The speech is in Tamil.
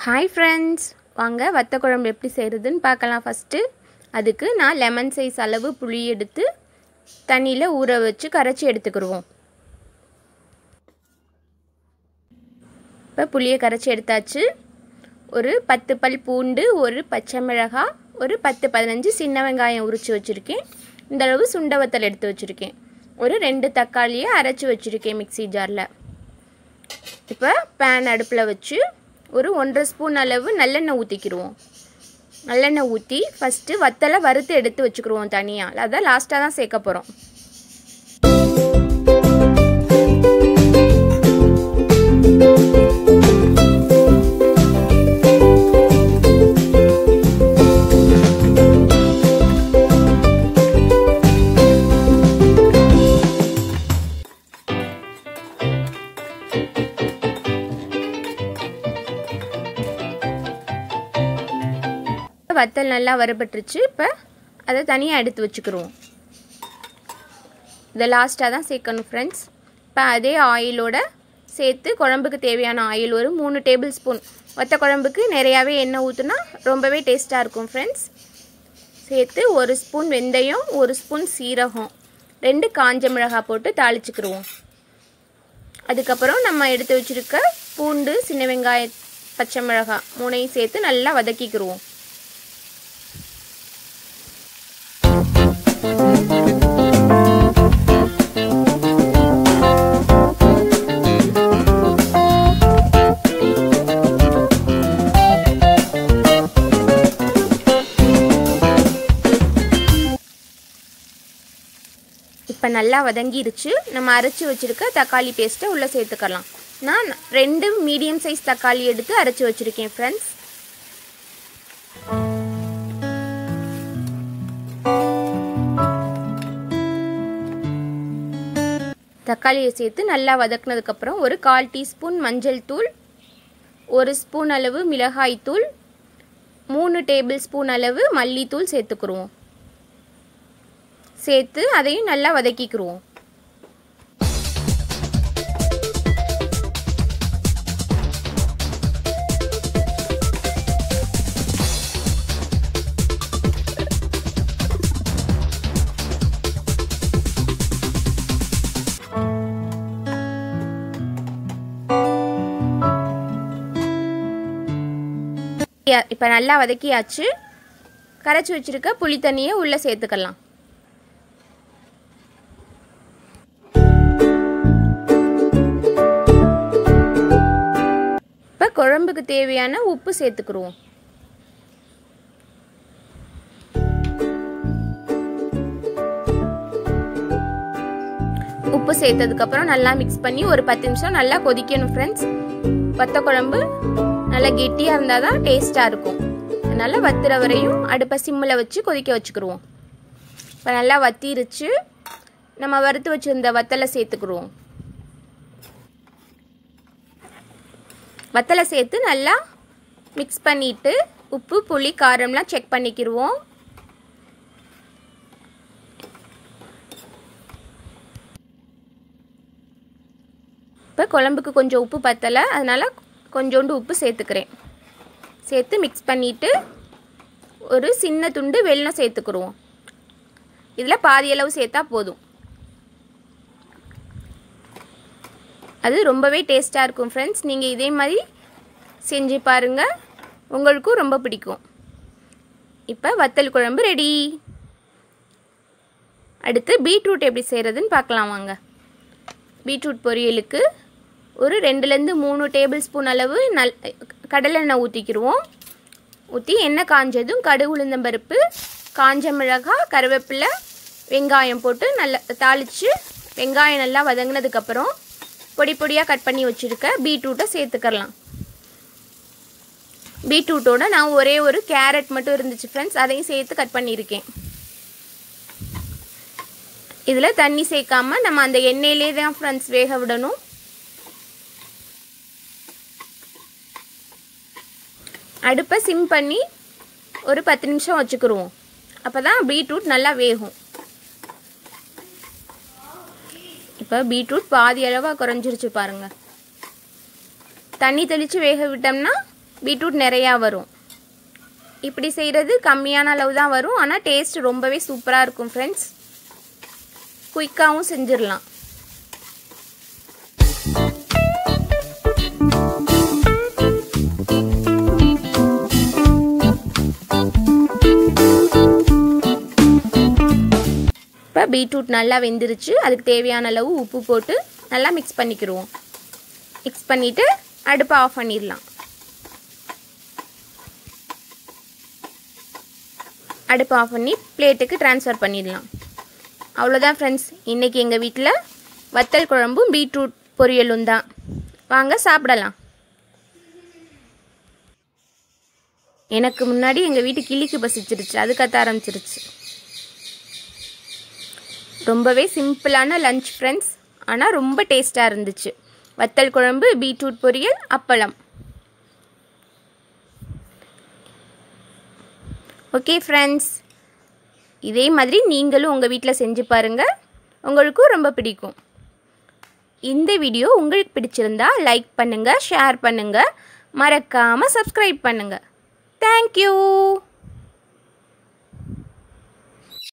ஹாய் ஃப்ரெண்ட்ஸ், வாங்க வத்த குழம்பு எப்படி செய்கிறதுன்னு பார்க்கலாம். ஃபஸ்ட்டு அதுக்கு நான் லெமன் சைஸ் அளவு புளி எடுத்து தண்ணியில் ஊற வச்சு கரைச்சி எடுத்துக்கிடுவோம். இப்போ புளியை கரைச்சி எடுத்தாச்சு. ஒரு 10 பல் பூண்டு, ஒரு பச்சை மிளகாய், ஒரு 10-15 சின்ன வெங்காயம் உரித்து வச்சுருக்கேன். இந்தளவு சுண்ட வத்தல் எடுத்து வச்சுருக்கேன். ஒரு 2 தக்காளியை அரைச்சி வச்சுருக்கேன் மிக்சி ஜாரில். இப்போ பேன் அடுப்பில் வச்சு ஒரு 1.5 ஸ்பூன் அளவு நல்லெண்ணெய் ஊற்றிக்கிடுவோம். நல்லெண்ணெய் ஊற்றி ஃபஸ்ட்டு வத்தலை வறுத்து எடுத்து வச்சுக்கிடுவோம் தனியாக. அதான் லாஸ்ட்டாக தான் சேர்க்க போகிறோம். வத்தல் நல்லா வறுபட்டுருச்சு. இப்போ அதை தனியாக எடுத்து வச்சுக்கிடுவோம். இதை லாஸ்ட்டாக தான் சேர்க்கணும் ஃப்ரெண்ட்ஸ். இப்போ அதே ஆயிலோடு சேர்த்து குழம்புக்கு தேவையான ஆயில் ஒரு 3 டேபிள் ஸ்பூன். வத்த குழம்புக்கு நிறையாவே எண்ணெய் ஊற்றுனா ரொம்பவே டேஸ்ட்டாக இருக்கும் ஃப்ரெண்ட்ஸ். சேர்த்து 1 ஸ்பூன் வெந்தயம், 1 ஸ்பூன் சீரகம், 2 காஞ்ச மிளகாய் போட்டு தாளிச்சுக்கிடுவோம். அதுக்கப்புறம் நம்ம எடுத்து வச்சுருக்க பூண்டு, சின்ன வெங்காயம், பச்சை மிளகாய் 3ஐயும் சேர்த்து நல்லா வதக்கிக்கிடுவோம். இப்போ நல்லா வதங்கிருச்சு. நம்ம அரைச்சி வச்சுருக்க தக்காளி பேஸ்ட்டை உள்ளே சேர்த்துக்கலாம். நான் 2 மீடியம் சைஸ் தக்காளி எடுத்து அரைச்சி வச்சுருக்கேன் ஃப்ரெண்ட்ஸ். தக்காளியை சேர்த்து நல்லா வதக்கினதுக்கப்புறம் ஒரு 1/4 டீஸ்பூன் மஞ்சள் தூள், 1 ஸ்பூன் அளவு மிளகாய் தூள், 3 டேபிள் ஸ்பூன் அளவு மல்லித்தூள் சேர்த்துக்குருவோம். சேர்த்து அதையும் நல்லா வதக்கிக்குருவோம். இப்போ நல்லா வதக்கியாச்சு. கரைச்சி வச்சுருக்க புளி தண்ணியை உள்ளே சேர்த்துக்கலாம். இப்போ குழம்புக்கு தேவையான உப்பு சேர்த்துக்குருவோம். உப்பு சேர்த்ததுக்கப்புறம் நல்லா மிக்ஸ் பண்ணி ஒரு 10 நிமிஷம் நல்லா கொதிக்கணும் ஃப்ரெண்ட்ஸ். வத்த குழம்பு நல்லா கெட்டியாக இருந்தால் தான் டேஸ்ட்டாக இருக்கும். அதனால் வத்துற வரையும் அடுப்பை சிம்மில் வச்சு கொதிக்க வச்சுக்கிடுவோம். இப்போ நல்லா வத்திருச்சு. நம்ம வறுத்து வச்சுருந்த வத்தலை சேர்த்துக்கிடுவோம். வத்தலை சேர்த்து நல்லா மிக்ஸ் பண்ணிவிட்டு உப்பு, புளி, காரம்லாம் செக் பண்ணிக்கிடுவோம். இப்போ குழம்புக்கு கொஞ்சம் உப்பு பத்தலை, அதனால் கொஞ்சோண்டு உப்பு சேர்த்துக்கிறேன். சேர்த்து மிக்ஸ் பண்ணிவிட்டு ஒரு சின்ன துண்டு வெல்லம் சேர்த்துக்கிடுவோம். இதில் பாதி அளவு சேர்த்தா போதும். அது ரொம்பவே டேஸ்ட்டாக இருக்கும் ஃப்ரெண்ட்ஸ். நீங்கள் இதே மாதிரி செஞ்சு பாருங்கள், உங்களுக்கும் ரொம்ப பிடிக்கும். இப்போ வத்தல் குழம்பு ரெடி. அடுத்து பீட்ரூட் எப்படி செய்கிறதுன்னு பார்க்கலாம் வாங்க. பீட்ரூட் பொரியலுக்கு ஒரு 2-3 டேபிள் ஸ்பூன் அளவு கடலெண்ணெய் ஊற்றிக்கிடுவோம். ஊற்றி எண்ணெய் காஞ்சதும் கடுகு, உளுந்தம்பருப்பு, காஞ்ச மிளகாய், கருவேப்பிலை, வெங்காயம் போட்டு நல்லா தாளித்து வெங்காயம் நல்லா வதங்கினதுக்கப்புறம் பொடி பொடியாக கட் பண்ணி வச்சுருக்க பீட்ரூட்டை சேர்த்துக்கலாம். பீட்ரூட்டோட நான் ஒரே ஒரு கேரட் மட்டும் இருந்துச்சு ஃப்ரெண்ட்ஸ், அதையும் சேர்த்து கட் பண்ணியிருக்கேன். இதில் தண்ணி சேர்க்காமல் நம்ம அந்த எண்ணெயிலே தான் ஃப்ரெண்ட்ஸ் வேக விடணும். அடுப்பை சிம் பண்ணி ஒரு 10 நிமிஷம் வச்சுக்கிடுவோம். அப்போ தான் பீட்ரூட் நல்லா வேகும். இப்போ பீட்ரூட் பாதி அளவாக குறைஞ்சிருச்சு பாருங்கள். தண்ணி தெளித்து வேக விட்டோம்னா பீட்ரூட் நிறையா வரும். இப்படி செய்கிறது கம்மியான அளவு தான் வரும், ஆனால் டேஸ்ட் ரொம்பவே சூப்பராக இருக்கும் ஃப்ரெண்ட்ஸ். குயிக்காகவும் செஞ்சிடலாம். இப்போ பீட்ரூட் நல்லா வெந்துருச்சு. அதுக்கு தேவையான அளவு உப்பு போட்டு நல்லா மிக்ஸ் பண்ணிக்கிடுவோம். மிக்ஸ் பண்ணிவிட்டு அடுப்பை ஆஃப் பண்ணிடலாம். அடுப்பை ஆஃப் பண்ணி பிளேட்டுக்கு ட்ரான்ஸ்ஃபர் பண்ணிடலாம். அவ்வளோதான் ஃப்ரெண்ட்ஸ், இன்றைக்கி எங்கள் வீட்டில் வத்தல் குழம்பும் பீட்ரூட் பொரியலும் தான். வாங்க சாப்பிடலாம். எனக்கு முன்னாடி எங்கள் வீட்டு கிளிக்கு பசிச்சிருச்சு, அது கத்த ஆரம்பிச்சிருச்சு. ரொம்பவே சிம்பிளான லஞ்ச் ஃப்ரெண்ட்ஸ், ஆனால் ரொம்ப டேஸ்ட்டாக இருந்துச்சு. வத்தல் குழம்பு, பீட்ரூட் பொரியல், அப்பளம். ஓகே ஃப்ரெண்ட்ஸ், இதே மாதிரி நீங்களும் உங்கள் வீட்டில் செஞ்சு பாருங்கள், உங்களுக்கும் ரொம்ப பிடிக்கும். இந்த வீடியோ உங்களுக்கு பிடிச்சிருந்தா லைக் பண்ணுங்கள், ஷேர் பண்ணுங்கள், மறக்காமல் சப்ஸ்கிரைப் பண்ணுங்கள். தேங்க்யூ.